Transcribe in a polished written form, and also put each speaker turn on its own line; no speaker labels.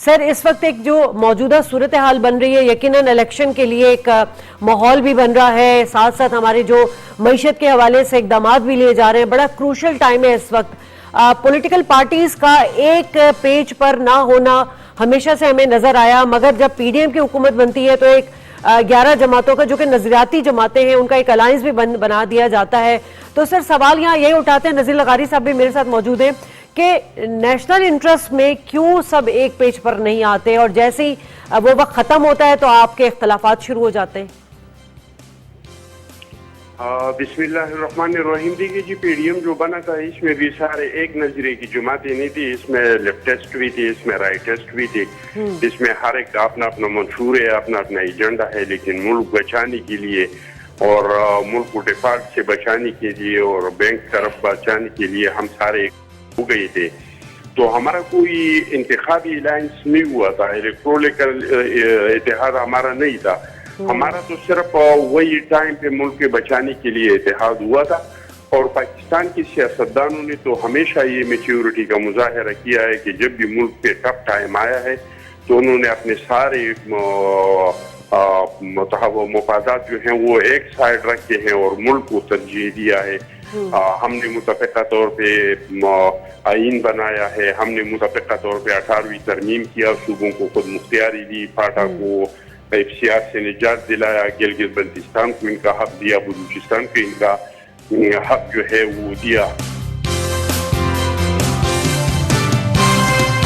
سر اس وقت ایک جو موجودہ صورتحال بن رہی ہے، یقیناً الیکشن کے لیے ایک ماحول بھی بن رہا ہے، ساتھ ساتھ ہماری جو معیشت کے حوالے سے اقدامات بھی لیے جا رہے ہیں، بڑا کروشل ٹائم ہے اس وقت۔ پولیٹیکل پارٹیز کا ایک پیج پر نہ ہونا ہمیشہ سے ہمیں نظر آیا، مگر جب پی ڈی ایم کی حکومت بنتی ہے تو ایک 11 جماعتوں کا جو کہ نظریاتی جماعتیں ہیں ان کا ایک الائنس بھی بنا دیا جاتا ہے۔ تو سر سوال یہاں یہی اٹھاتے ہیں، نذیر لغاری صاحب بھی میرے ساتھ موجود ہیں، کہ نیشنل انٹرسٹ میں کیوں سب ایک پیج پر نہیں آتے اور جیسے ہی وہ وقت ختم ہوتا ہے تو آپ کے اختلافات شروع ہو جاتے ہیں؟
بسم اللہ الرحمن الرحیم۔ دیکھیے جی، پی ڈی ایم جو بنا تھا اس میں بھی سارے ایک نظریے کی جماعتیں نہیں تھی، اس میں لیفٹسٹ بھی تھی، اس میں رائٹسٹ بھی تھی، اس میں ہر ایک کا اپنا اپنا منشور ہے، اپنا اپنا ایجنڈا ہے، لیکن ملک بچانے کے لیے اور ملک کو ڈیفالٹ سے بچانے کے لیے اور بینک طرف بچانے کے لیے ہم سارے ہو گئے تھے۔ تو ہمارا کوئی انتخابی الائنس نہیں ہوا تھا، الیکٹرول اتحاد ہمارا نہیں تھا، ہمارا تو صرف وہی ٹائم پہ ملک کے بچانے کے لیے اتحاد ہوا تھا۔ اور پاکستان کے سیاستدانوں نے تو ہمیشہ یہ میچیورٹی کا مظاہرہ کیا ہے کہ جب بھی ملک پہ ٹف ٹائم آیا ہے تو انہوں نے اپنے سارے مفادات جو ہیں وہ ایک سائڈ رکھے ہیں اور ملک کو ترجیح دیا ہے۔ ہم نے متفقہ طور پہ آئین بنایا ہے، ہم نے متفقہ طور پہ 18ویں ترمیم کیا، صوبوں کو خود مختاری دی، فاٹا کو ایف سی آر سے نجات دلایا، گلگت بلتستان کو ان کا حق دیا، بلوچستان کو ان کا حق جو ہے وہ دیا۔